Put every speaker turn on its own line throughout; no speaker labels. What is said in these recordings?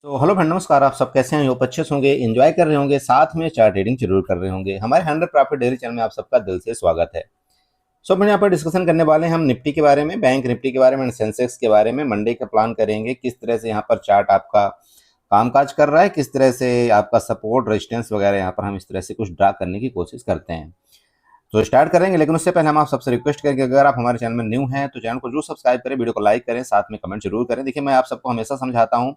तो hello friend, नमस्कार। आप सब कैसे हैं? होप अच्छे से होंगे, एंजॉय कर रहे होंगे, साथ में चार्ट रीडिंग जरूर कर रहे होंगे। हमारे 100 प्रॉफिट डेली चैनल में आप सबका दिल से स्वागत है। सो फ्रेंड, यहाँ पर डिस्कशन करने वाले हैं हम निफ्टी के बारे में, बैंक निफ्टी के बारे में, सेंसेक्स के बारे में। मंडे का प्लान करेंगे, किस तरह से यहाँ पर चार्ट आपका कामकाज कर रहा है, किस तरह से आपका सपोर्ट रेजिस्टेंस वगैरह यहाँ पर हम इस तरह से कुछ ड्रा करने की कोशिश करते हैं। तो स्टार्ट करेंगे, लेकिन उससे पहले हम आप सबसे रिक्वेस्ट करेंगे, अगर आप हमारे चैनल में न्यू हैं तो चैनल को जरूर सब्सक्राइब करें, वीडियो को लाइक करें, साथ में कमेंट जरूर करें। देखिए, मैं आप सबको हमेशा समझाता हूँ,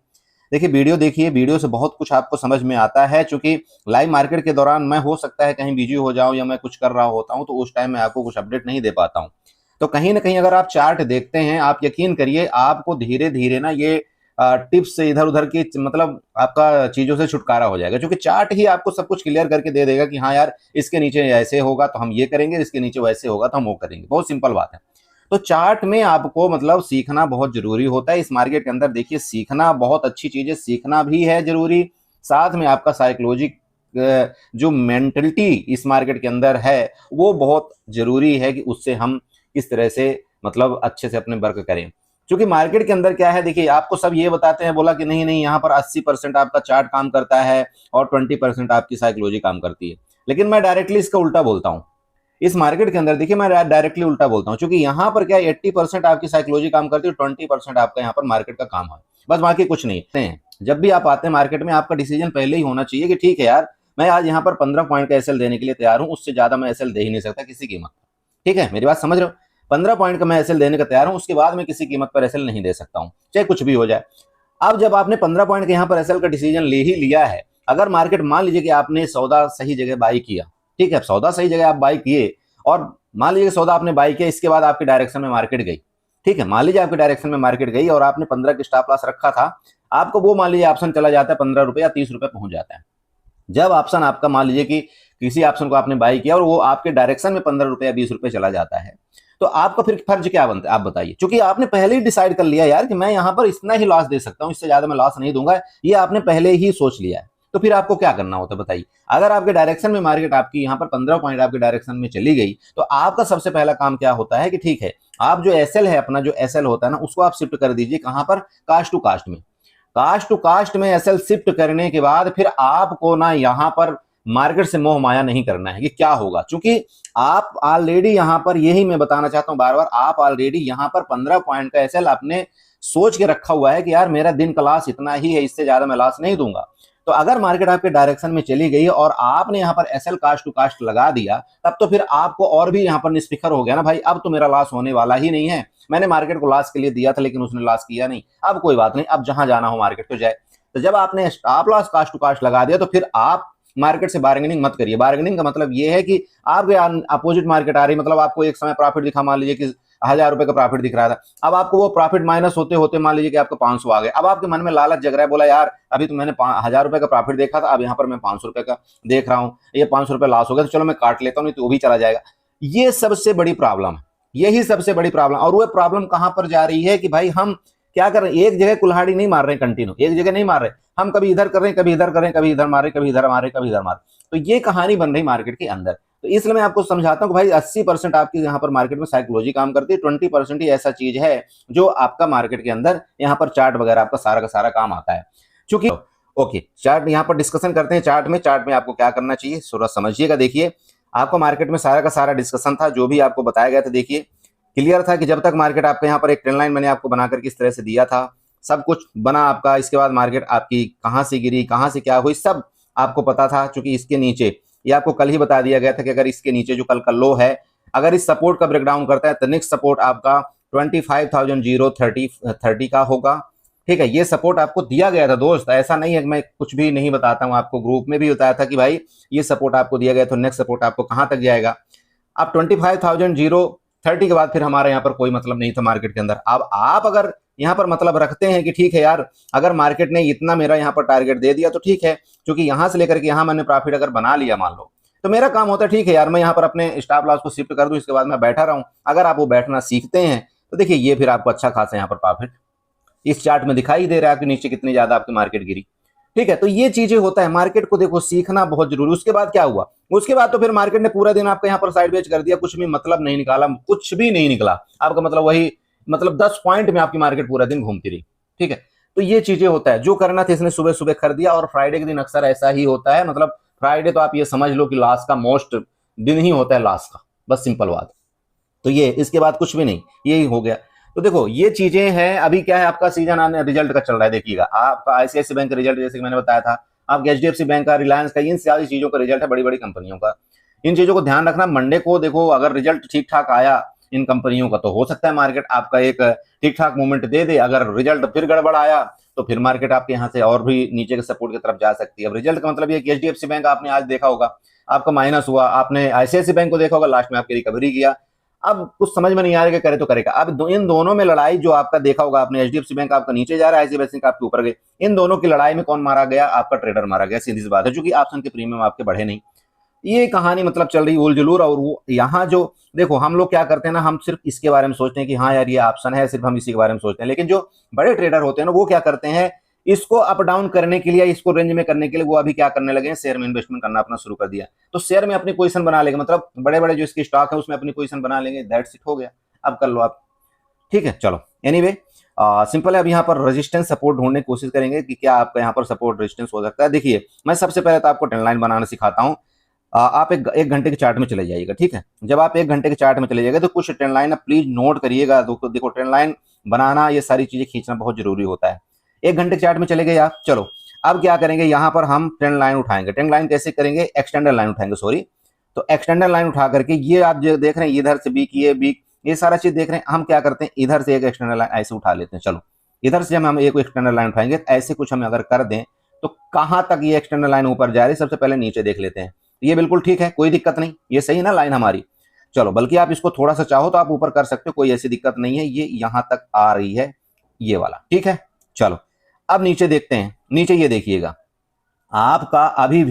देखिए वीडियो देखिए, वीडियो से बहुत कुछ आपको समझ में आता है। चूंकि लाइव मार्केट के दौरान मैं हो सकता है कहीं बिजी हो जाऊं या मैं कुछ कर रहा होता हूं, तो उस टाइम मैं आपको कुछ अपडेट नहीं दे पाता हूं। तो कहीं ना कहीं अगर आप चार्ट देखते हैं, आप यकीन करिए आपको धीरे धीरे ना ये टिप्स से इधर उधर की मतलब आपका चीजों से छुटकारा हो जाएगा, क्योंकि चार्ट ही आपको सब कुछ क्लियर करके दे देगा कि हाँ यार, इसके नीचे ऐसे होगा तो हम ये करेंगे, इसके नीचे वैसे होगा तो हम वो करेंगे। बहुत सिंपल बात है। तो चार्ट में आपको मतलब सीखना बहुत जरूरी होता है। इस मार्केट के अंदर देखिए, सीखना बहुत अच्छी चीज है, सीखना भी है जरूरी। साथ में आपका साइकोलॉजिक जो मेंटलिटी इस मार्केट के अंदर है वो बहुत जरूरी है कि उससे हम किस तरह से मतलब अच्छे से अपने वर्क करें। क्योंकि मार्केट के अंदर क्या है, देखिए आपको सब ये बताते हैं, बोला कि नहीं नहीं, यहाँ पर 80% आपका चार्ट काम करता है और 20% आपकी साइकोलॉजी काम करती है। लेकिन मैं डायरेक्टली इसका उल्टा बोलता हूँ। इस मार्केट के अंदर देखिए, मैं डायरेक्टली उल्टा बोलता हूँ, क्योंकि यहाँ पर क्या 80% आपकी साइकोलॉजी काम करती है, 20% आपका यहाँ पर मार्केट का काम है, बस बाकी कुछ नहीं है। जब भी आप आते हैं मार्केट में, आपका डिसीजन पहले ही होना चाहिए कि ठीक है यार, मैं आज यहाँ पर 15 पॉइंट का एसएल देने के लिए तैयार हूँ, उससे ज्यादा मैं एसएल दे ही नहीं सकता किसी कीमत पर। ठीक है, मेरी बात समझ रहे हो? 15 पॉइंट का मैं एसएल देने का तैयार हूँ, उसके बाद मैं किसी कीमत पर एसएल नहीं दे सकता हूँ, चाहे कुछ भी हो जाए। अब जब आपने 15 पॉइंट के यहाँ पर एसएल का डिसीजन ले ही लिया है, अगर मार्केट मान लीजिए कि आपने सौदा सही जगह बाई किया, ठीक है, सौदा सही जगह आप बाई किए और मान लीजिए सौदा आपने बाई किया, इसके बाद आपके डायरेक्शन में मार्केट गई, ठीक है, मान लीजिए आपके डायरेक्शन में मार्केट गई और आपने 15 की स्टॉप लॉस रखा था, आपको वो मान लीजिए ऑप्शन चला जाता है 15 रुपए या 30 रुपए पहुंच जाता है। जब ऑप्शन आपका मान लीजिए कि किसी ऑप्शन को आपने बाई किया और वो आपके डायरेक्शन में 15 रुपए या 20 रुपए चला जाता है, तो आपका फिर फर्ज क्या बनता है आप बताइए? क्योंकि आपने पहले ही डिसाइड कर लिया यार कि मैं यहां पर इतना ही लॉस दे सकता हूं, इससे ज्यादा मैं लॉस नहीं दूंगा, ये आपने पहले ही सोच लिया है। तो फिर आपको क्या करना होता है बताइए? अगर आपके डायरेक्शन में मार्केट आपकी यहाँ पर 15 पॉइंट आपके डायरेक्शन में चली गई, तो आपका सबसे पहला काम क्या होता है कि ठीक है, आप जो एसएल है, अपना जो एसएल होता है ना, उसको आप शिफ्ट कर दीजिए कहां पर? कास्ट टू कास्ट में। कास्ट टू कास्ट में एसएल शिफ्ट करने के बाद फिर आपको ना यहां पर मार्केट से मोह माया नहीं करना है कि क्या होगा, क्योंकि आप ऑलरेडी यहां पर, यही मैं बताना चाहता हूं बार बार, आप ऑलरेडी यहां पर 15 पॉइंट का एसएल आपने सोच के रखा हुआ है कि यार मेरा दिन का लॉस इतना ही है, इससे ज्यादा मैं लॉस नहीं दूंगा। तो अगर मार्केट आपके डायरेक्शन में चली गई और आपने यहां पर एसएल कास्ट टू कास्ट लगा दिया, तब तो फिर आपको और भी यहां पर निस्फिकर हो गया ना भाई, अब तो मेरा लॉस होने वाला ही नहीं है। मैंने मार्केट को लॉस के लिए दिया था लेकिन उसने लॉस किया नहीं, अब कोई बात नहीं, अब जहां जाना हो मार्केट तो जाए। तो जब आपने stop loss cost to cost लगा दिया, तो फिर आप मार्केट से बार्गेनिंग मत करिए। बार्गेनिंग का मतलब ये है कि आपके अपोजिट मार्केट आ रही, मतलब आपको एक समय प्रॉफिट दिखा, मान लीजिए कि 1000 रुपए का प्रॉफिट दिख रहा था, अब आपको वो प्रॉफिट माइनस होते होते मान लीजिए कि आपको 500 आ गए। अब आपके मन में लालच जग रहा है, बोला यार अभी तो मैंने 1000 रुपए का प्रॉफिट देखा था, अब यहाँ पर मैं 500 रुपए का देख रहा हूँ, ये 500 रुपए लॉस हो गया, तो चलो मैं काट लेता हूँ, नहीं तो वो भी चला जाएगा। ये सबसे बड़ी प्रॉब्लम है, यही सबसे बड़ी प्रॉब्लम। और वो प्रॉब्लम कहां पर जा रही है कि भाई हम क्या कर रहे हैं, एक जगह कुल्हाड़ी नहीं मार रहे हैं, कंटिन्यू एक जगह नहीं मार रहे, हम कभी इधर कर रहे हैं, कभी इधर कर रहे हैं, कभी इधर मारे, कभी इधर मारे, कभी इधर मारे। तो ये कहानी बन रही मार्केट के अंदर। तो इसलिए मैं आपको समझाता हूँ कि भाई 80% आपकी यहाँ पर मार्केट में साइकोलॉजी काम करती है, 20% ही ऐसा चीज है जो आपका मार्केट के अंदर यहाँ पर चार्ट वगैरह आपका सारा का सारा काम आता है। चूंकि ओके, चार्ट यहाँ पर डिस्कशन करते हैं। चार्ट में आपको क्या करना चाहिए थोड़ा समझिएगा। देखिए, आपको मार्केट में सारा का सारा डिस्कशन था, जो भी आपको बताया गया था, देखिए क्लियर था कि जब तक मार्केट आपके यहाँ पर एक ट्रेंड लाइन मैंने आपको बनाकर किस तरह से दिया था, सब कुछ बना आपका। इसके बाद मार्केट आपकी कहां से गिरी, कहां से क्या हुई, सब आपको पता था। क्योंकि इसके नीचे, ये आपको कल ही बता दिया गया था कि अगर इसके नीचे जो कल का लो है, अगर इस सपोर्ट का ब्रेकडाउन करता है तो नेक्स्ट सपोर्ट आपका 25,030 का होगा। ठीक है, ये सपोर्ट आपको दिया गया था दोस्त, ऐसा नहीं है कि मैं कुछ भी नहीं बताता हूं आपको। ग्रुप में भी बताया था कि भाई ये सपोर्ट आपको दिया गया, तो नेक्स्ट सपोर्ट आपको कहां तक जाएगा। अब 25,030 के बाद फिर हमारे यहाँ पर कोई मतलब नहीं था मार्केट के अंदर। अब आप अगर यहाँ पर मतलब रखते हैं कि ठीक है यार, अगर मार्केट ने इतना मेरा यहाँ पर टारगेट दे दिया तो ठीक है, क्योंकि यहाँ से लेकर के यहाँ मैंने प्रॉफिट अगर बना लिया मान लो, तो मेरा काम होता है ठीक है यार, मैं यहाँ पर अपने स्टॉप लॉस को शिफ्ट कर दूं, इसके बाद मैं बैठा रहूं। अगर आप वो बैठना सीखते हैं तो देखिए ये फिर आपको अच्छा खासा यहाँ पर प्रॉफिट इस चार्ट में दिखाई दे रहा है कि नीचे कितनी ज्यादा आपकी मार्केट गिरी। ठीक है, तो ये चीजें होता है, मार्केट को देखो सीखना बहुत जरूरी। उसके बाद क्या हुआ, उसके बाद तो फिर मार्केट ने पूरा दिन आपका यहाँ पर साइडवेज कर दिया, कुछ भी मतलब नहीं निकाला, कुछ भी नहीं निकला आपका, मतलब वही मतलब 10 पॉइंट में आपकी मार्केट पूरा दिन घूमती रही। ठीक है, तो ये चीजें होता है, जो करना था इसने सुबह सुबह कर दिया, और फ्राइडे के दिन अक्सर ऐसा ही होता है, मतलब फ्राइडे तो आप ये समझ लो कि लॉस का मोस्ट दिन ही होता है लॉस का, बस सिंपल बात। तो ये इसके बाद कुछ भी नहीं, यही हो गया। तो देखो ये चीजें हैं। अभी क्या है, आपका सीजन आने रिजल्ट का चल रहा है, देखिएगा आपका आईसीआईसी बैंक का रिजल्ट, जैसे कि मैंने बताया था, आपके एचडीएफसी बैंक का, रिलायंस का, इन सारी चीजों का रिजल्ट है, बड़ी बड़ी कंपनियों का। इन चीजों को ध्यान रखना। मंडे को देखो अगर रिजल्ट ठीक ठाक आया इन कंपनियों का, तो हो सकता है मार्केट आपका एक ठीक ठाक मूवमेंट दे दे। अगर रिजल्ट फिर गड़बड़ आया तो फिर मार्केट आपके यहाँ से और भी नीचे के सपोर्ट की तरफ जा सकती है। अब रिजल्ट का मतलब ये कि एचडीएफसी बैंक आपने आज देखा होगा आपका माइनस हुआ, आपने आईसीआईसी बैंक को देखा होगा लास्ट में आपकी रिकवरी किया। अब कुछ समझ में नहीं आ रहा कि करे तो करेगा। अब इन दोनों में लड़ाई जो आपका देखा होगा आपने, एचडीएफसी बैंक आपका नीचे जा रहा है, आईसीआईसी बैंक आपके ऊपर गए, इन दोनों की लड़ाई में कौन मारा गया? आपका ट्रेडर मारा गया, सीधी सी बात है, क्योंकि ऑप्शन के प्रीमियम आपके बढ़े नहीं। ये कहानी मतलब चल रही उल जुलूर। और वो यहाँ जो देखो हम लोग क्या करते हैं ना, हम सिर्फ इसके बारे में सोचते हैं कि हाँ यार ये ऑप्शन है, सिर्फ हम इसी के बारे में सोचते हैं। लेकिन जो बड़े ट्रेडर होते हैं ना, वो क्या करते हैं, इसको अप डाउन करने के लिए, इसको रेंज में करने के लिए वो अभी क्या करने लगे हैं, शेयर में इन्वेस्टमेंट करना अपना शुरू कर दिया। तो शेयर में अपनी पोजीशन बना लेंगे, मतलब बड़े बड़े जो इसके स्टॉक है उसमें अपनी पोजीशन बना लेंगे, दैट्स इट, हो गया। अब कर लो आप, ठीक है। चलो एनीवे सिंपल है। अब यहाँ पर रेजिस्टेंस सपोर्ट ढूंढने की कोशिश करेंगे कि क्या आपका यहाँ पर सपोर्ट रेजिस्टेंस हो सकता है। देखिए मैं सबसे पहले तो आपको ट्रेंड लाइन बनाना सिखाता हूँ। आप एक घंटे के चार्ट में चले जाइएगा, ठीक है। जब आप एक घंटे के चार्ट में चले जाएगा तो कुछ ट्रेंड लाइन प्लीज नोट करिएगा। देखो ट्रेंड लाइन बनाना, ये सारी चीजें खींचना बहुत जरूरी होता है। एक घंटे के चार्ट में चले गए आप, चलो अब क्या करेंगे, यहाँ पर हम ट्रेंड लाइन उठाएंगे। ट्रेंड लाइन कैसे करेंगे, एक्सटेंडर लाइन उठाएंगे, सॉरी। तो एक्सटेंडर लाइन उठा करके ये आप जो देख रहे हैं इधर से बी की बी, ये सारा चीज देख रहे हैं, हम क्या करते हैं इधर से एक एक्सटेंडर लाइन ऐसे उठा लेते हैं। चलो इधर से हम एक एक्सटेंडर लाइन उठाएंगे, ऐसे कुछ हम अगर कर दें तो कहां तक ये एक्सटेंडर लाइन ऊपर जा रही है, सबसे पहले नीचे देख लेते हैं। ये बिल्कुल ठीक है, कोई दिक्कत नहीं, ये सही है ना लाइन हमारी। चलो बल्कि आप इसको थोड़ा सा चाहो तो आप ऊपर कर सकते हो, कोई ऐसी दिक्कत नहीं है। ये यहां तक आ रही है, ये वाला, ठीक है। चलो अब नीचे देखते हैं। नीचे ये देखिएगा आपका अभी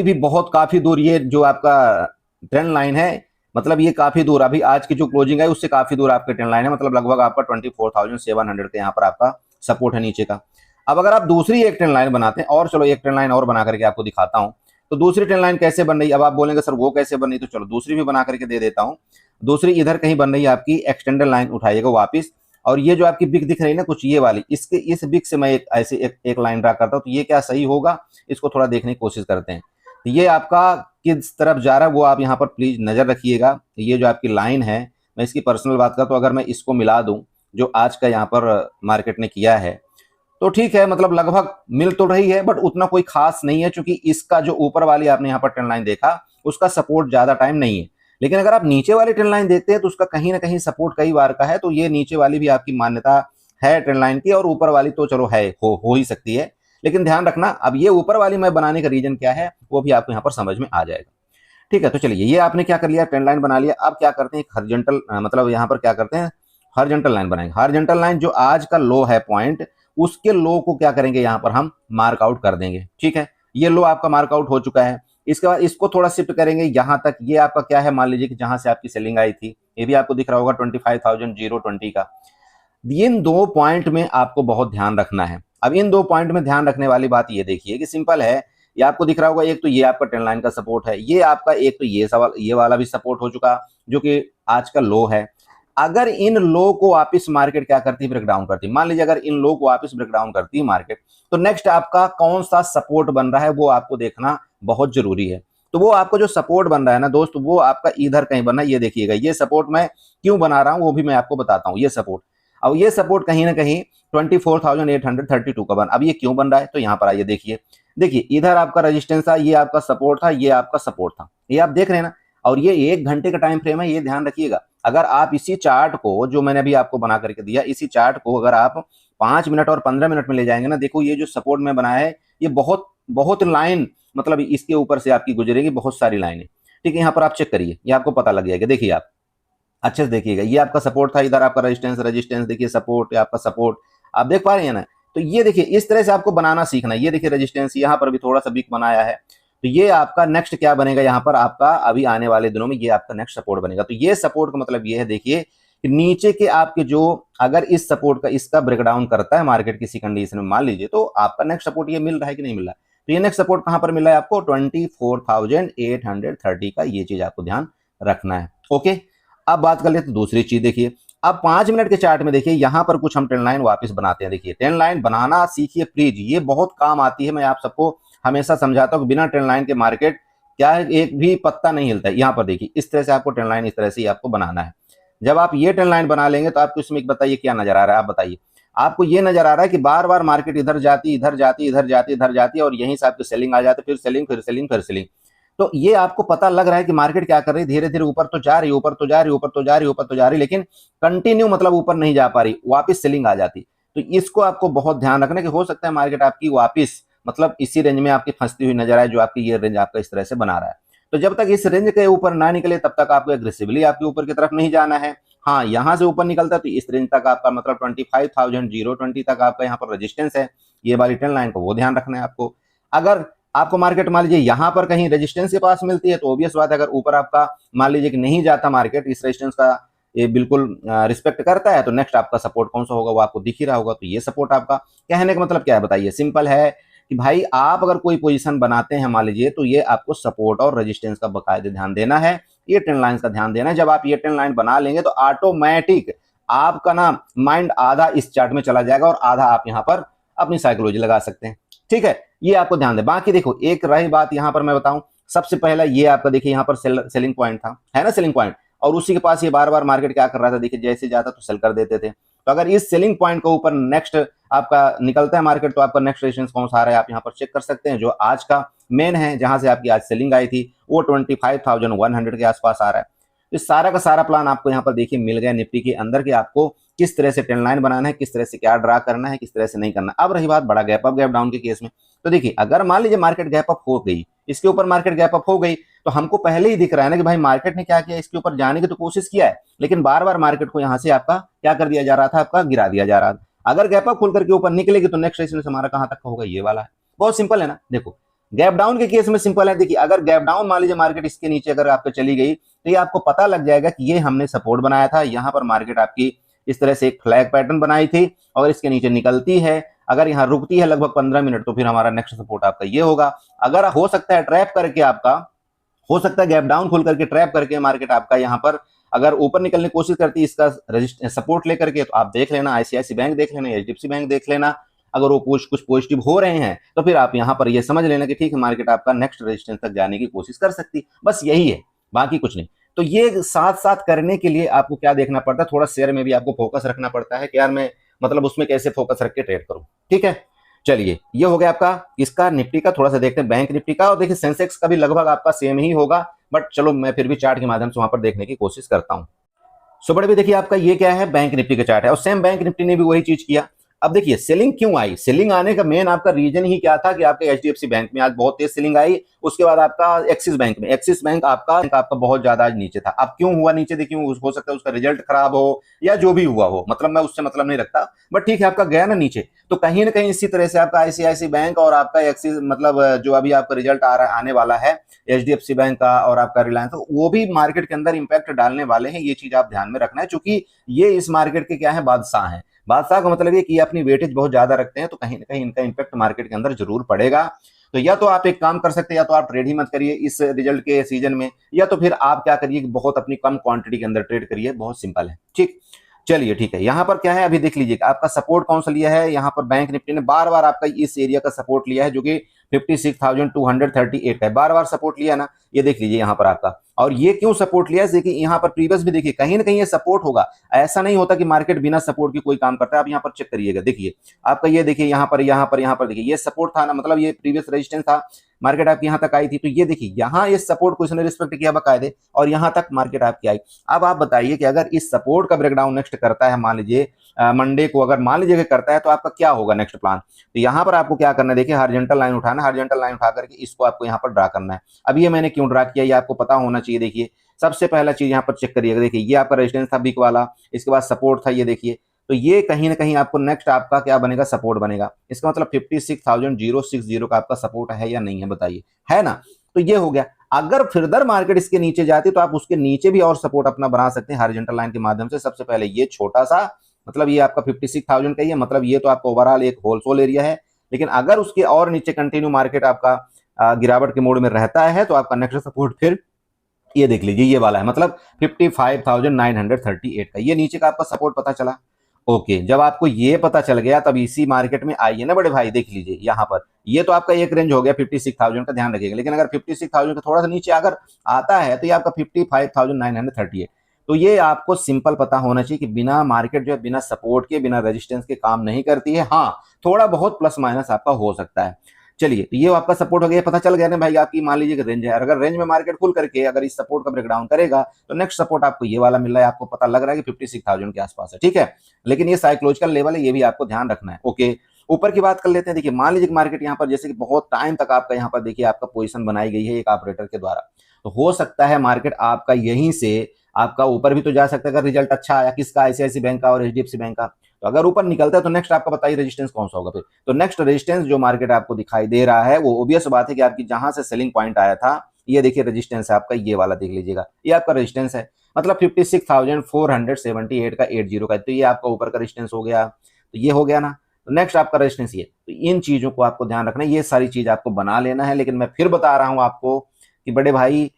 भी बहुत काफी दूर, ये जो आपका ट्रेंड लाइन है, मतलब ये काफी दूर, अभी आज की जो क्लोजिंग है उससे काफी दूर आपके ट्रेंड लाइन है, मतलब लगभग आपका 24,700 के यहाँ पर आपका सपोर्ट है नीचे का। अब अगर आप दूसरी एक ट्रेंड लाइन बनाते हैं, और चलो एक ट्रेंड लाइन और बना करके आपको दिखाता हूं। तो दूसरी ट्रेंड लाइन कैसे बन रही है, अब आप बोलेंगे सर वो कैसे बन रही, तो चलो दूसरी भी बना करके दे देता हूं। दूसरी इधर कहीं बन रही है आपकी, एक्सटेंडर लाइन उठाइएगा वापिस, और ये जो आपकी बिग दिख रही है ना कुछ ये वाली, इसके इस बिग से मैं ऐसे एक लाइन ड्रा करता हूं। तो ये क्या सही होगा, इसको थोड़ा देखने की कोशिश करते हैं। तो ये आपका किस तरफ जा रहा है वो आप यहाँ पर प्लीज नजर रखिएगा। ये जो आपकी लाइन है, मैं इसकी पर्सनल बात करता हूँ, अगर मैं इसको मिला दूं जो आज का यहाँ पर मार्केट ने किया है, तो ठीक है, मतलब लगभग मिल तो रही है, बट उतना कोई खास नहीं है, क्योंकि इसका जो ऊपर वाली आपने यहाँ पर ट्रेंड लाइन देखा उसका सपोर्ट ज्यादा टाइम नहीं है। लेकिन अगर आप नीचे वाली ट्रेंड लाइन देखते हैं तो उसका कहीं ना कहीं सपोर्ट कई बार का है। तो ये नीचे वाली भी आपकी मान्यता है ट्रेंड लाइन की, और ऊपर वाली तो चलो है, हो ही सकती है। लेकिन ध्यान रखना, अब ये ऊपर वाली मैं बनाने का रीजन क्या है वो भी आपको यहाँ पर समझ में आ जाएगा, ठीक है। तो चलिए ये आपने क्या कर लिया, ट्रेंड लाइन बना लिया। अब क्या करते हैं, हॉरिजॉन्टल मतलब यहाँ पर क्या करते हैं, हॉरिजॉन्टल लाइन बनाएंगे। हॉरिजॉन्टल लाइन जो आज का लो है पॉइंट, उसके लो को क्या करेंगे, यहाँ पर हम मार्क आउट कर देंगे, ठीक है। ये लो आपका मार्क आउट हो चुका है। इसके बाद इसको थोड़ा शिफ्ट करेंगे यहाँ तक, ये आपका क्या है, मान लीजिए कि जहां से आपकी सेलिंग आई थी, ये भी आपको दिख रहा होगा 25,020 का। इन दो पॉइंट में आपको बहुत ध्यान रखना है। अब इन दो पॉइंट में ध्यान रखने वाली बात ये देखिए कि सिंपल है, ये आपको दिख रहा होगा, एक तो ये आपका ट्रेंड लाइन का सपोर्ट है, ये आपका एक तो ये सवाल ये वाला भी सपोर्ट हो चुका जो कि आज का लो है। अगर इन लो को वापिस मार्केट क्या करती है, ब्रेक डाउन करती है, मान लीजिए अगर इन लो को वापिस ब्रेक डाउन करती है मार्केट, तो नेक्स्ट आपका कौन सा सपोर्ट बन रहा है वो आपको देखना बहुत जरूरी है। तो वो आपको जो सपोर्ट बन रहा है ना दोस्त, वो आपका इधर कहीं बना है, ये देखिएगा। ये सपोर्ट मैं क्यों बना रहा हूं वो भी मैं आपको बताता हूं। ये सपोर्ट, अब ये सपोर्ट कहीं ना कहीं 24,832 का बन, अब ये क्यों बन रहा है, तो यहाँ पर आइए देखिए। देखिए इधर आपका रेजिस्टेंस था, ये आपका सपोर्ट था, ये आपका सपोर्ट था, ये आप देख रहे हैं ना। और ये एक घंटे का टाइम फ्रेम है, ये ध्यान रखिएगा। अगर आप इसी चार्ट को जो मैंने अभी आपको बना करके दिया, इसी चार्ट को अगर आप 5 मिनट और 15 मिनट में ले जाएंगे ना, देखो ये जो सपोर्ट में बनाया है, ये बहुत बहुत लाइन, मतलब इसके ऊपर से आपकी गुजरेगी बहुत सारी लाइनें, ठीक है। यहाँ पर आप चेक करिए, ये आपको पता लग जाएगा। देखिए आप अच्छे से देखिएगा, ये आपका सपोर्ट था, इधर आपका रेजिस्टेंस, रेजिस्टेंस देखिए, सपोर्ट, आपका सपोर्ट, आप देख पा रहे हैं ना। तो ये देखिए इस तरह से आपको बनाना सीखना है। ये देखिए रेजिस्टेंस, यहाँ पर भी थोड़ा सा वीक बनाया है, तो ये आपका नेक्स्ट क्या बनेगा, यहाँ पर आपका अभी आने वाले दिनों में ये आपका नेक्स्ट सपोर्ट बनेगा। तो ये सपोर्ट का मतलब ये है, देखिए कि नीचे के आपके जो, अगर इस सपोर्ट का इसका ब्रेकडाउन करता है मार्केट किसी कंडीशन में मान लीजिए, तो आपका नेक्स्ट सपोर्ट ये मिल रहा है कि नहीं मिल रहा है। तो ये नेक्स्ट सपोर्ट कहां पर मिल रहा है आपको, 24,830 का, ये चीज आपको ध्यान रखना है। ओके, अब बात कर लेते दूसरी चीज। देखिए अब 5 मिनट के चार्ट में देखिए यहाँ पर कुछ हम ट्रेंड लाइन वापस बनाते हैं। देखिए ट्रेंड लाइन बनाना सीखिए प्लीज, ये बहुत काम आती है। मैं आप सबको हमेशा समझाता हूँ कि बिना ट्रेंड लाइन के मार्केट क्या है, एक भी पत्ता नहीं हिलता है। यहाँ पर देखिए इस तरह से आपको ट्रेंड लाइन इस तरह से ही आपको बनाना है। जब आप ये ट्रेंड लाइन बना लेंगे तो आपको इसमें बताइए क्या नजर आ रहा है। आप बताइए, आपको ये नजर आ रहा है कि बार बार मार्केट इधर जाती इधर जाती इधर जाती इधर जाती और यहीं से आपकी सेलिंग आ जाती, फिर सेलिंग फिर सेलिंग फिर सेलिंग। तो ये आपको पता लग रहा है कि मार्केट क्या कर रही है, धीरे धीरे ऊपर तो जा रही, ऊपर तो जा रही, ऊपर तो जा रही, ऊपर तो जा रही, लेकिन कंटिन्यू मतलब ऊपर नहीं जा पा रही, वापस सेलिंग आ जाती। तो इसको आपको बहुत ध्यान रखना कि हो सकता है मार्केट आपकी वापस मतलब इसी रेंज में आपकी फंसती हुई नजर आए, जो आपकी ये रेंज आपका इस तरह से बना रहा है। तो जब तक इस रेंज के ऊपर ना निकले तब तक आपको एग्रेसिवली आपके ऊपर की तरफ नहीं जाना है। हाँ, यहां से ऊपर निकलता है तो इस रेंज तक आपका मतलब 25,020 तक आपका यहाँ पर रेजिस्टेंस है, ये वाली ट्रेंड लाइन को वो ध्यान रखना है आपको। अगर आपको मार्केट मान लीजिए यहाँ पर कहीं रेजिस्टेंस के पास मिलती है तो ऑब्वियस बात है, अगर ऊपर आपका मान लीजिए कि नहीं जाता मार्केट, इस रेजिस्टेंस का ये बिल्कुल रिस्पेक्ट करता है, तो नेक्स्ट आपका सपोर्ट कौन सा होगा वो आपको दिख ही रहा होगा। तो ये सपोर्ट आपका, कहने का मतलब क्या है बताइए, सिंपल है कि भाई आप अगर कोई पोजीशन बनाते हैं मान लीजिए, तो ये आपको सपोर्ट और रेजिस्टेंस का बकायदे ध्यान देना है, ये ट्रेंड लाइन का ध्यान देना है। जब आप ये ट्रेंड लाइन बना लेंगे तो ऑटोमेटिक आपका ना माइंड आधा इस चार्ट में चला जाएगा और आधा आप यहाँ पर अपनी साइकोलॉजी लगा सकते हैं। ठीक है, ये आपको ध्यान दे। बाकी देखो एक रही बात यहाँ पर मैं बताऊं, सबसे पहला ये आपका देखिए यहाँ पर सेलिंग पॉइंट था, है ना, सेलिंग पॉइंट, और उसी के पास ये बार बार मार्केट क्या कर रहा था, देखिए जैसे जाता तो सेल कर देते थे। तो अगर इस सेलिंग पॉइंट के ऊपर नेक्स्ट आपका निकलता है मार्केट तो आपका नेक्स्ट रेजिस्टेंस कौन सा आ रहा है आप यहाँ पर चेक कर सकते हैं। जो आज का मेन है, जहां से आपकी आज सेलिंग आई थी, वो 25,100 के आसपास आ रहा है। तो सारा का सारा प्लान आपको यहाँ पर देखिए मिल गया निफ्टी के अंदर कि आपको किस तरह से ट्रेंड लाइन बनाना है, किस तरह से क्या ड्रा करना है, किस तरह से नहीं करना। अब रही बात बड़ा गैप अप गैप डाउन के केस में, तो देखिए अगर मान लीजिए मार्केट गैप अप हो गई, इसके ऊपर मार्केट गैप अप हो गई, तो हमको पहले ही दिख रहा है ना कि भाई मार्केट ने क्या किया, इसके ऊपर जाने की तो कोशिश किया है, लेकिन बार बार मार्केट को यहाँ से आपका क्या कर दिया जा रहा था, आपका गिरा दिया जा रहा था। अगर गैप अप खुल करके ऊपर निकलेगी तो नेक्स्ट रेजिस्टेंस हमारा कहां तक होगा, ये वाला है। बहुत सिंपल है ना। देखो गैप डाउन के केस में सिंपल है, देखिए अगर गैप डाउन मान लीजिए मार्केट इसके नीचे अगर आपको चली गई तो ये आपको पता लग जाएगा कि ये हमने सपोर्ट बनाया था, यहाँ पर मार्केट आपकी इस तरह से एक फ्लैग पैटर्न बनाई थी और इसके नीचे निकलती है, अगर यहाँ रुकती है लगभग 15 मिनट तो फिर हमारा नेक्स्ट सपोर्ट आपका ये होगा। अगर हो सकता है ट्रैप करके आपका, हो सकता है गैप डाउन खोल करके ट्रैप करके मार्केट आपका यहाँ पर अगर ऊपर निकलने की कोशिश करती है इसका सपोर्ट लेकर के, तो आप देख लेना आईसीआईसी बैंक देख लेना, एचडीएफसी बैंक देख लेना, अगर वो कुछ पॉजिटिव हो रहे हैं तो फिर आप यहाँ पर ये समझ लेना कि ठीक है मार्केट आपका नेक्स्ट रेजिस्टेंस तक जाने की कोशिश कर सकती है। बस यही है, बाकी कुछ नहीं। तो ये साथ साथ करने के लिए आपको क्या देखना पड़ता है, थोड़ा शेयर में भी आपको फोकस रखना पड़ता है कि यार मैं मतलब उसमें कैसे फोकस रख के ट्रेड करूं। ठीक है, चलिए ये हो गया आपका इसका निफ्टी का। थोड़ा सा देखते हैं बैंक निफ्टी का, और देखिए सेंसेक्स का भी लगभग आपका सेम ही होगा, बट चलो मैं फिर भी चार्ट के माध्यम से वहां पर देखने की कोशिश करता हूं। सो बड़े भी देखिए आपका ये क्या है, बैंक निफ्टी का चार्ट है, और सेम बैंक निफ्टी ने भी वही चीज किया। अब देखिए सेलिंग क्यों आई, सेलिंग आने का मेन आपका रीजन ही क्या था कि आपके एचडीएफसी बैंक में आज बहुत तेज सेलिंग आई, उसके बाद आपका एक्सिस बैंक में, एक्सिस बैंक आपका बहुत ज्यादा आज नीचे था। अब क्यों हुआ नीचे, देखिए हो सकता है उसका रिजल्ट खराब हो या जो भी हुआ हो, मतलब मैं उससे मतलब नहीं रखता, बट ठीक है आपका गया ना नीचे। तो कहीं ना कहीं इसी तरह से आपका आईसीआईसी बैंक और आपका एक्सिस मतलब जो अभी आपका रिजल्ट आने वाला है एचडीएफसी बैंक का और आपका रिलायंस, वो भी मार्केट के अंदर इंपैक्ट डालने वाले हैं। ये चीज आप ध्यान में रखना है, क्योंकि ये इस मार्केट के क्या है, बादशाह हैं। बादशाह का मतलब ये कि अपनी वेटेज बहुत ज्यादा रखते हैं, तो कहीं ना कहीं इनका इंपैक्ट मार्केट के अंदर जरूर पड़ेगा। तो या तो आप एक काम कर सकते हैं, या तो आप ट्रेड ही मत करिए इस रिजल्ट के सीजन में, या तो फिर आप क्या करिए कि बहुत अपनी कम क्वांटिटी के अंदर ट्रेड करिए, बहुत सिंपल है। ठीक, चलिए ठीक है। यहाँ पर क्या है, अभी देख लीजिए आपका सपोर्ट कौन सा लिया है, यहाँ पर बैंक निफ्टी ने बार बार आपका इस एरिया का सपोर्ट लिया है जो कि 56,238 है, बार बार सपोर्ट लिया ना, ये देख लीजिए यहाँ पर आपका। और ये क्यों सपोर्ट लिया, देखिए यहाँ पर प्रीवियस भी देखिए कहीं ना कहीं ये सपोर्ट होगा, ऐसा नहीं होता कि मार्केट बिना सपोर्ट के कोई काम करता है। आप यहाँ पर चेक करिएगा, देखिए आपका ये देखिए यहाँ पर देखिए ये सपोर्ट था ना, मतलब ये प्रीवियस रेजिस्टेंस था, मार्केट आपकी यहाँ तक आई थी, तो ये देखिए यहाँ ये सपोर्ट को इसने रिस्पेक्ट किया बकायदे, और यहाँ तक मार्केट आपकी आई। अब आप बताइए कि अगर इस सपोर्ट का ब्रेकडाउन नेक्स्ट करता है, मान लीजिए मंडे को अगर मान लीजिए करता है, तो आपका क्या होगा नेक्स्ट प्लान। तो यहाँ पर आपको क्या करना है, देखिए हॉरिजॉन्टल लाइन उठाना, हॉरिजॉन्टल लाइन उठा करके इसको आपको यहाँ पर ड्रा करना है। अब ये मैंने क्यों ड्रा किया, ये आपको पता होना चाहिए। देखिए सबसे पहला चीज यहाँ पर चेक करिएगा, देखिए ये आपका रेजिस्टेंस था बिग वाला, इसके बाद सपोर्ट था, ये देखिए, तो ये कहीं ना कहीं आपको नेक्स्ट आपका क्या बनेगा, सपोर्ट बनेगा। इसका मतलब 56,060 का आपका सपोर्ट है या नहीं है, बताइए, है ना। तो ये हो गया। अगर फर्दर मार्केट इसके नीचे जाती तो आप उसके नीचे भी और सपोर्ट अपना बना सकते हैं हॉरिजॉन्टल लाइन के माध्यम से। सबसे पहले ये छोटा सा, मतलब ये आपका 56,000 का ही है, मतलब ये तो आपका ओवरऑल एक होलसेल एरिया है, लेकिन अगर उसके और नीचे कंटिन्यू मार्केट आपका गिरावट के मोड में रहता है तो आपका नेक्स्ट सपोर्ट फिर ये देख लीजिए ये वाला है, मतलब 55,938 का ये नीचे का आपका सपोर्ट पता चला। ओके, जब आपको ये पता चल गया तब इसी मार्केट में आइए ना बड़े भाई, देख लीजिए यहाँ पर ये तो आपका एक रेंज हो गया 56,000 का, ध्यान रखिएगा। लेकिन अगर 56,000 का थोड़ा सा नीचे अगर आता है तो ये आपका 55,938। तो ये आपको सिंपल पता होना चाहिए कि बिना मार्केट जो है बिना सपोर्ट के बिना रेजिस्टेंस के काम नहीं करती है। हाँ, थोड़ा बहुत प्लस माइनस आपका हो सकता है। चलिए, तो ये आपका सपोर्ट हो गया, पता चल गया ना भाई आपकी, मान लीजिए कि रेंज है, अगर रेंज में मार्केट खुल करके अगर इस सपोर्ट का ब्रेकडाउन करेगा तो नेक्स्ट सपोर्ट आपको ये वाला मिल रहा है, आपको पता लग रहा है कि 56,000 के आसपास है, ठीक है। लेकिन ये साइकोलॉजिकल लेवल है, ये भी आपको ध्यान रखना है। ओके, ऊपर की बात कर लेते हैं। देखिए, मान लीजिए मार्केट यहाँ पर जैसे कि बहुत टाइम तक आपका यहाँ पर देखिए आपका पोजीशन बनाई गई है एक ऑपरेटर के द्वारा, तो हो सकता है मार्केट आपका यहीं से आपका ऊपर भी तो जा सकता है अगर रिजल्ट अच्छा आया, किसका, आईसीआईसी बैंक का और एचडीएफसी बैंक का। तो अगर ऊपर निकलता है तो नेक्स्ट आपका बताइए रेजिस्टेंस कौन सा होगा फिर। तो नेक्स्ट रेजिस्टेंस जो मार्केट आपको दिखाई दे रहा है वो ओबियस बात है कि आपकी जहां से सेलिंग पॉइंट आया था, ये देखिए रेजिस्टेंस है आपका, ये वाला देख लीजिएगा, ये आपका रेजिस्टेंस है, मतलब 56,478 का 80 का, तो ये आपका ऊपर का रेजिस्टेंस हो गया। तो ये हो गया ना, तो नेक्स्ट आपका रेजिस्टेंस ये। तो इन चीजों को आपको ध्यान रखना है, ये सारी चीज आपको बना लेना है। लेकिन मैं फिर बता रहा हूं आपको कि बड़े भाई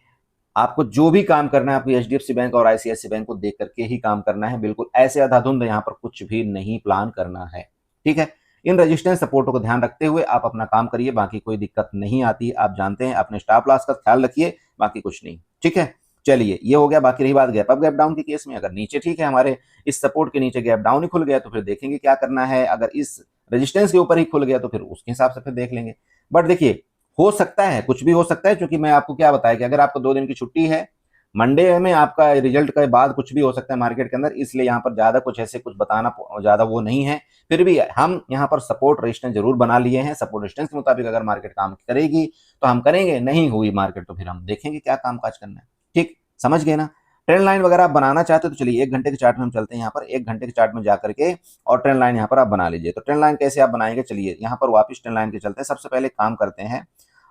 आपको जो भी काम करना है आपको एचडीएफसी बैंक और आईसीआईसी बैंक को देख करके ही काम करना है, बिल्कुल ऐसे अंधाधुंध यहाँ पर कुछ भी नहीं प्लान करना है, ठीक है। इन रेजिस्टेंस सपोर्टों को ध्यान रखते हुए आप अपना काम करिए, बाकी कोई दिक्कत नहीं आती, आप जानते हैं। अपने स्टॉप लॉस का ख्याल रखिए, बाकी कुछ नहीं, ठीक है। चलिए, ये हो गया। बाकी रही बात गैप अप गैप डाउन के केस में, अगर नीचे ठीक है हमारे इस सपोर्ट के नीचे गैप डाउन ही खुल गया तो फिर देखेंगे क्या करना है। अगर इस रेजिस्टेंस के ऊपर ही खुल गया तो फिर उसके हिसाब से फिर देख लेंगे। बट देखिए, हो सकता है, कुछ भी हो सकता है, क्योंकि मैं आपको क्या बताया कि अगर आपको 2 दिन की छुट्टी है, मंडे में आपका रिजल्ट के बाद कुछ भी हो सकता है मार्केट के अंदर, इसलिए यहाँ पर ज्यादा कुछ ऐसे कुछ बताना ज्यादा वो नहीं है। फिर भी हम यहाँ पर सपोर्ट रेजिस्टेंस जरूर बना लिए हैं, सपोर्ट रेजिस्टेंस के मुताबिक अगर मार्केट काम करेगी तो हम करेंगे, नहीं हुई मार्केट तो फिर हम देखेंगे क्या काम काज करना है, ठीक, समझ गए ना। ट्रेंड लाइन वगैरह आप बनाना चाहते हो तो चलिए 1 घंटे के चार्ट में हम चलते हैं। यहाँ पर 1 घंटे के चार्ट में जाकर के और ट्रेंड लाइन यहाँ पर आप बना लीजिए। तो ट्रेंड लाइन कैसे आप बनाएंगे, चलिए यहाँ पर वापस ट्रेंड लाइन के चलते हैं। सबसे पहले काम करते हैं,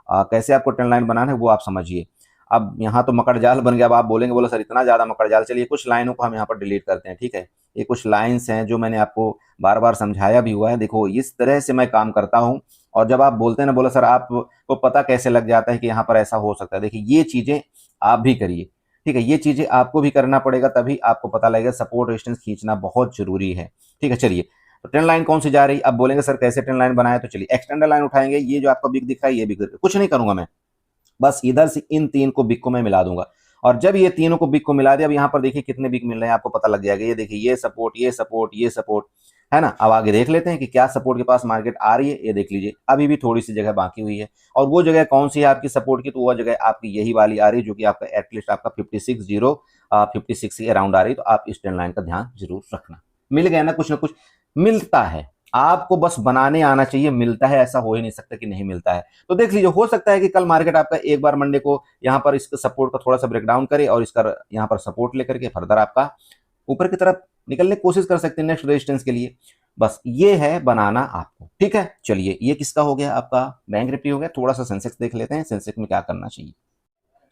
कैसे आपको ट्रेंड लाइन बनाना है वो आप समझिए। अब यहाँ तो मकर जाल बन गया, अब आप बोलेंगे बोलो सर इतना ज्यादा मकर जाल, चलिए कुछ लाइनों को हम यहाँ पर डिलीट करते हैं, ठीक है। ये कुछ लाइंस हैं जो मैंने आपको बार बार समझाया भी हुआ है। देखो, इस तरह से मैं काम करता हूँ, और जब आप बोलते हैं ना, बोलो सर आपको पता कैसे लग जाता है कि यहाँ पर ऐसा हो सकता है, देखिए ये चीजें आप भी करिए, ठीक है। ये चीजें आपको भी करना पड़ेगा, तभी आपको पता लगेगा। सपोर्ट रेजिस्टेंस खींचना बहुत जरूरी है, ठीक है। चलिए, तो ट्रेंड लाइन कौन सी जा रही, अब बोलेंगे सर कैसे ट्रेंड लाइन बनाए, तो चलिए एक्सटेंडर लाइन उठाएंगे। ये जो आपका बिग दिख रहा है, ये बिग, कुछ नहीं करूंगा मैं, बस इधर से इन 3 को बिग को मैं मिला दूंगा। और जब ये तीनों को बिग को मिला दिया, अब यहाँ पर देखिए कितने बिग मिल रहे हैं आपको पता लग जाएगा। ये देखिए, ये सपोर्ट, ये सपोर्ट, ये सपोर्ट है ना। अब आगे देख लेते हैं कि क्या सपोर्ट के पास मार्केट आ रही है। ये देख लीजिए, अभी भी थोड़ी सी जगह बाकी हुई है, और वो जगह कौन सी है आपकी सपोर्ट की, तो वो जगह आपकी यही वाली आ रही है, जो कि आपका एटलीस्ट आपका 56 के अराउंड आ रही है। तो आप इस ट्रेंड लाइन का ध्यान जरूर रखना। मिल गया ना, कुछ ना कुछ मिलता है, आपको बस बनाने आना चाहिए। मिलता है, ऐसा हो ही नहीं सकता कि नहीं मिलता है। तो देख लीजिए, हो सकता है कि कल मार्केट आपका एक बार मंडे को यहाँ पर इसका सपोर्ट का थोड़ा सा ब्रेकडाउन करे और इसका यहाँ पर सपोर्ट लेकर के फर्दर आपका ऊपर की तरफ निकलने की कोशिश कर सकते हैं नेक्स्ट रेजिस्टेंस के लिए। बस ये है बनाना आपको, ठीक है। चलिए, ये किसका हो गया, आपका बैंक निफ्टी हो गया। थोड़ा सा सेंसेक्स देख लेते हैं, सेंसेक्स में क्या करना चाहिए।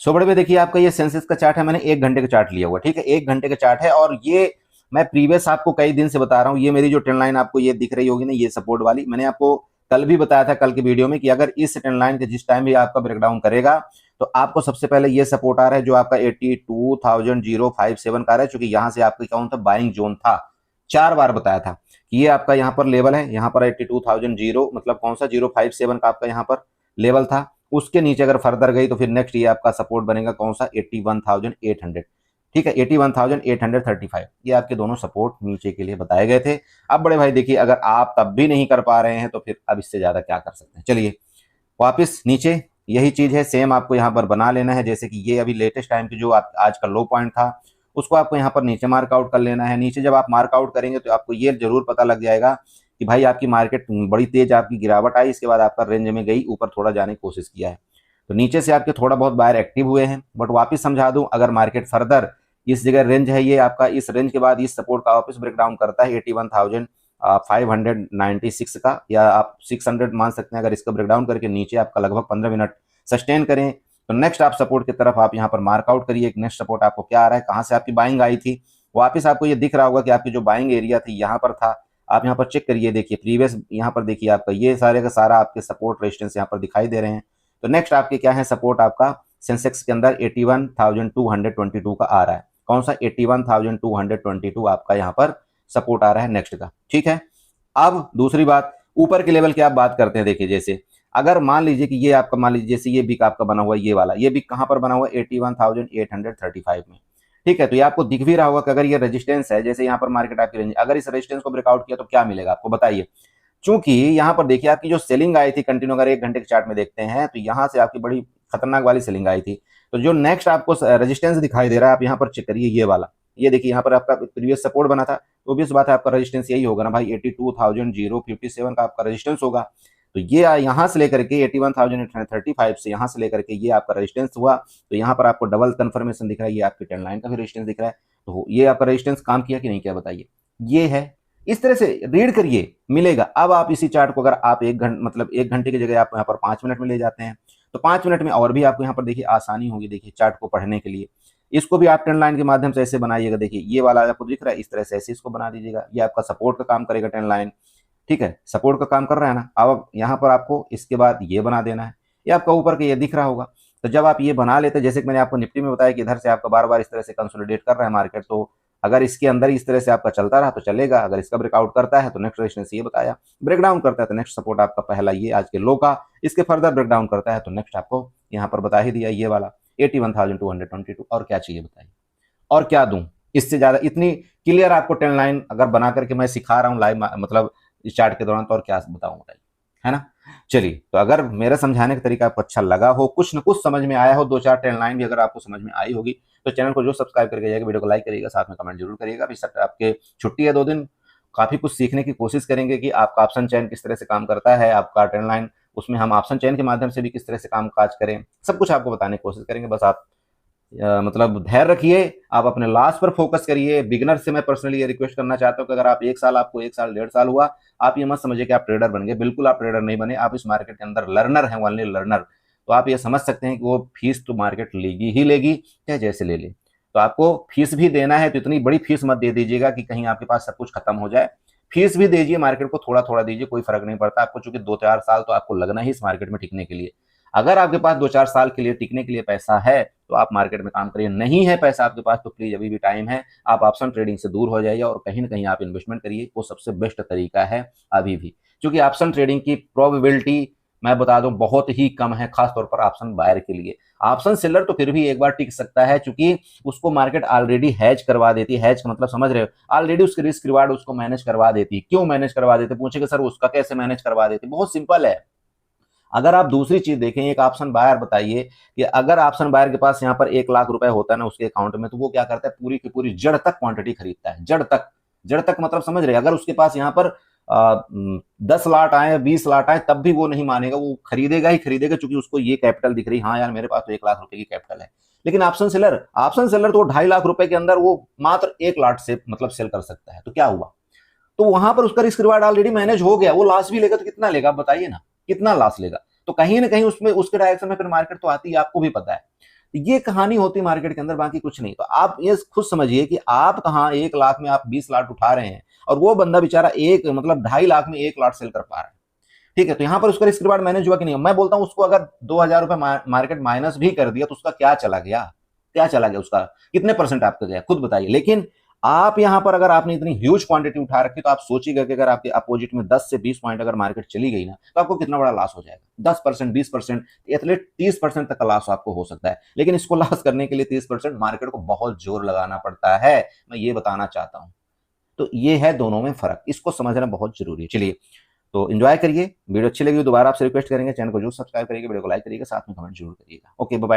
सो बड़े भाई देखिए, आपका ये सेंसेक्स का चार्ट है, मैंने 1 घंटे का चार्ट लिया हुआ, ठीक है। 1 घंटे का चार्ट है, और ये मैं प्रीवियस आपको कई दिन से बता रहा हूँ। ये मेरी जो ट्रेंड लाइन आपको ये दिख रही होगी ना, ये सपोर्ट वाली, मैंने आपको कल भी बताया था, कल की वीडियो में, कि अगर इस ट्रेंड लाइन के जिस टाइम भी आपका ब्रेकडाउन करेगा तो आपको सबसे पहले ये सपोर्ट आ रहा है जो आपका 82,057 का आ रहा है, चूंकि यहाँ से आपका कौन था, बाइंग जोन था। 4 बार बताया था कि ये आपका यहाँ पर लेवल है, यहाँ पर 82,000 मतलब कौन सा 057 का आपका यहाँ पर लेवल था। उसके नीचे अगर फर्दर गई तो फिर नेक्स्ट ये आपका सपोर्ट बनेगा कौन सा, 81,800, ठीक है। 81,835, ये आपके दोनों सपोर्ट नीचे के लिए बताए गए थे। अब बड़े भाई देखिए, अगर आप तब भी नहीं कर पा रहे हैं तो फिर अब इससे ज्यादा क्या कर सकते हैं। चलिए वापस नीचे यही चीज है, सेम आपको यहाँ पर बना लेना है। जैसे कि ये अभी लेटेस्ट टाइम की जो आज का लो पॉइंट था, उसको आपको यहाँ पर नीचे मार्कआउट कर लेना है। नीचे जब आप मार्कआउट करेंगे तो आपको ये जरूर पता लग जाएगा कि भाई आपकी मार्केट बड़ी तेज आपकी गिरावट आई, इसके बाद आपका रेंज में गई, ऊपर थोड़ा जाने की कोशिश किया है, तो नीचे से आपके थोड़ा बहुत बायर एक्टिव हुए हैं। बट वापस समझा दूं, अगर मार्केट फर्दर इस जगह रेंज है ये आपका, इस रेंज के बाद इस सपोर्ट का वापस ब्रेकडाउन करता है 81,596 का, या आप 600 मान सकते हैं। अगर इसका ब्रेकडाउन करके नीचे आपका लगभग 15 मिनट सस्टेन करें तो नेक्स्ट आप सपोर्ट की तरफ आप यहाँ पर मार्कआउट करिए। एक नेक्स्ट सपोर्ट आपको क्या आ रहा है, कहाँ से आपकी बाइंग आई थी, वापस आपको ये दिख रहा होगा कि आपकी जो बाइंग एरिया थी यहाँ पर था। आप यहाँ पर चेक करिए, देखिए प्रीवियस यहाँ पर देखिए आपका ये सारे का सारा आपके सपोर्ट रेजिस्टेंस यहाँ पर दिखाई दे रहे हैं। तो नेक्स्ट आपके क्या है, सपोर्ट आपका सेंसेक्स के अंदर 81,222 का आ रहा है। कौन सा? 81,222 आपका यहाँ पर सपोर्ट आ रहा है नेक्स्ट का। ठीक है, अब दूसरी बात, ऊपर के लेवल की आप बात करते हैं। देखिए जैसे अगर मान लीजिए कि ये आपका, मान लीजिए जैसे ये बिक आपका बना हुआ है, ये वाला ये बिक कहां पर बना हुआ है? 81,835 में। ठीक है, तो ये आपको दिख भी रहा होगा कि अगर ये रेजिस्टेंस है, जैसे यहाँ पर मार्केट आपकी रेंज, अगर इस रेजिस्टेंस को ब्रेकआउट किया तो क्या मिलेगा आपको बताइए। चूंकि यहाँ पर देखिए आपकी जो सेलिंग आई थी कंटिन्यू, अगर 1 घंटे के चार्ट में देखते हैं तो यहाँ से आपकी बड़ी खतरनाक वाली सेलिंग आई थी। तो जो नेक्स्ट आपको रेजिस्टेंस दिखाई दे रहा है, आप यहाँ पर चेक करिए, ये वाला, ये देखिए यहाँ पर आपका प्रीवियस सपोर्ट बना था, तो obvious बात है आपका रेजिस्टेंस यही होगा ना भाई, 82,057 का आपका रेजिस्टेंस होगा। तो ये यहाँ से लेकर के 81,835 से यहाँ से लेकर के ये आपका रेजिस्टेंस हुआ, तो यहाँ पर आपको डबल कंफर्मेशन दिख रहा है, ये आपकी ट्रेंड लाइन का भी रेजिस्टेंस दिख रहा है। तो ये आपका रेजिस्टेंस काम किया कि नहीं किया बताइए, ये है। इस तरह से रीड करिए, मिलेगा। अब आप इसी चार्ट को अगर आप 1 घंटे की जगह आप यहाँ पर 5 मिनट में ले जाते हैं, तो 5 मिनट में और भी आपको यहाँ पर देखिए आसानी होगी, देखिए चार्ट को पढ़ने के लिए। इसको भी आप ट्रेंड लाइन के माध्यम से ऐसे बनाइएगा, देखिए ये वाला आपको दिख रहा है, इस तरह से ऐसे इसको बना दीजिएगा, ये आपका सपोर्ट का काम करेगा ट्रेंड लाइन। ठीक है, सपोर्ट का काम कर रहा है ना। अब यहाँ पर आपको इसके बाद ये बना देना है, ये आपका ऊपर के ये दिख रहा होगा। तो जब आप ये बना लेते हैं, जैसे कि मैंने आपको निफ्टी में बताया कि इधर से आपका बार बार इस तरह से कंसोलिडेट कर रहा है मार्केट, तो अगर इसके अंदर इस तरह से आपका चलता रहा तो चलेगा, अगर इसका ब्रेकआउट करता है तो नेक्स्ट रेजिस्टेंस ये बताया, ब्रेकडाउन करता है तो नेक्स्ट सपोर्ट आपका पहला ये आज के लो का, इसके फर्दर ब्रेकडाउन करता है तो नेक्स्ट आपको यहाँ पर बता ही दिया, ये वाला 81,222। और क्या चाहिए बताइए, और क्या दूं इससे ज्यादा? इतनी क्लियर आपको ट्रेंड लाइन अगर बना करके मैं सिखा रहा हूँ लाइव, मतलब इस चार्ट के दौरान, तो और क्या बताऊं बताइए, है ना। चलिए, तो अगर मेरा समझाने का तरीका आपको अच्छा लगा हो, कुछ न कुछ समझ में आया हो, 2-4 ट्रेंड लाइन भी अगर आपको समझ में आई होगी, तो चैनल को जो सब्सक्राइब करके जाएगा, वीडियो को लाइक करिएगा, साथ में कमेंट जरूर करिएगा। अभी आपके छुट्टी है 2 दिन, काफी कुछ सीखने की कोशिश करेंगे कि आपका ऑप्शन चैन किस तरह से काम करता है, आपका ट्रेंड लाइन, उसमें हम ऑप्शन चैन के माध्यम से भी किस तरह से काम काज करें, सब कुछ आपको बताने की कोशिश करेंगे। बस आप मतलब धैर्य रखिए, आप अपने लॉस पर फोकस करिए। बिगिनर से मैं पर्सनली ये रिक्वेस्ट करना चाहता हूं कि अगर आप 1 साल, आपको 1 साल 1.5 साल हुआ, आप ये मत समझिए कि आप ट्रेडर बन गए, बिल्कुल आप ट्रेडर नहीं बने, आप इस मार्केट के अंदर लर्नर हैं, ओनली लर्नर। तो आप ये समझ सकते हैं कि वो फीस तो मार्केट लेगी ही लेगी, चाहे जैसे ले ले। तो आपको फीस भी देना है तो इतनी बड़ी फीस मत दे दीजिएगा कि कहीं आपके पास सब कुछ खत्म हो जाए। फीस भी दीजिए, मार्केट को थोड़ा थोड़ा दीजिए, कोई फर्क नहीं पड़ता आपको, चूंकि 2-4 साल तो आपको लगना ही इस मार्केट में टिकने के लिए। अगर आपके पास 2-4 साल के लिए टिकने के लिए पैसा है तो आप मार्केट में काम करिए, नहीं है पैसा आपके पास तो प्लीज अभी भी टाइम है, आप ऑप्शन ट्रेडिंग से दूर हो जाइए और कहीं ना कहीं आप इन्वेस्टमेंट करिए, वो सबसे बेस्ट तरीका है अभी भी। क्योंकि ऑप्शन ट्रेडिंग की प्रोबेबिलिटी मैं बता दूं बहुत ही कम है, खासतौर पर ऑप्शन बायर के लिए। ऑप्शन सेलर तो फिर भी एक बार टिक सकता है, क्योंकि उसको मार्केट ऑलरेडी हैज करवा देती है। हैज का मतलब समझ रहे हो, ऑलरेडी उसके रिस्क रिवार्ड उसको मैनेज करवा देती है। क्यों मैनेज करवा देती है पूछेगा, सर उसका कैसे मैनेज करवा देती है? बहुत सिंपल है। अगर आप दूसरी चीज देखें, एक ऑप्शन बायर बताइए कि अगर ऑप्शन बायर के पास यहाँ पर 1 लाख रुपए होता है ना उसके अकाउंट में, तो वो क्या करता है, पूरी की पूरी जड़ तक क्वांटिटी खरीदता है। जड़ तक मतलब समझ रहे, अगर उसके पास यहाँ पर 10 लाट आए, 20 लाट आए, तब भी वो नहीं मानेगा, वो खरीदेगा ही खरीदेगा, क्योंकि उसको ये कैपिटल दिख रही, हाँ यार मेरे पास तो 1 लाख रुपए की कैपिटल है। लेकिन ऑप्शन सेलर तो 2.5 लाख रुपए के अंदर वो मात्र 1 लाट से मतलब सेल कर सकता है। तो क्या हुआ, तो वहां पर उसका रिस्क रिवार्ड ऑलरेडी मैनेज हो गया। वो लॉस भी लेगा तो कितना लेगा बताइए ना, कितना लॉस लेगा। तो कहीं ना कहीं उसमें उसके डायरेक्शन में फिर मार्केट तो आती है, आपको भी पता है। ये कहानी होती है मार्केट के अंदर, बाकी कुछ नहीं। तो आप ये खुद समझिए कि आप कहाँ 1 लाख में आप 20 लाट उठा रहे हैं, और वो बंदा बेचारा 2.5 लाख में 1 लाट सेल कर पा रहा है। ठीक है, तो यहाँ पर उसका रिस्क रिवार्ड मैनेज हुआ कि नहीं? मैं बोलता हूं उसको अगर 2,000 रुपए मार्केट माइनस भी कर दिया तो उसका क्या चला गया, उसका कितने % आपका गया, खुद बताइए। लेकिन आप यहां पर अगर आपने इतनी ह्यूज क्वांटिटी उठा रखी, तो आप सोचिएगा कि अगर आपके अपोजिट में 10 से 20 पॉइंट अगर मार्केट चली गई ना, तो आपको कितना बड़ा लॉस हो जाएगा। 10%, 20%, एथलीट 30% तक का लॉस आपको हो सकता है। लेकिन इसको लॉस करने के लिए 30% मार्केट को बहुत जोर लगाना पड़ता है, मैं ये बताना चाहता हूं। तो ये है दोनों में फर्क, इसको समझना बहुत जरूरी है। चलिए, तो एंजॉय करिए, वीडियो अच्छी लगी दोबारा आपसे रिक्वेस्ट करेंगे चैनल को जरूर सब्सक्राइब करिएगा, वीडियो को लाइक करिएगा, साथ में कमेंट जरूर करिएगा। Okay, bye bye.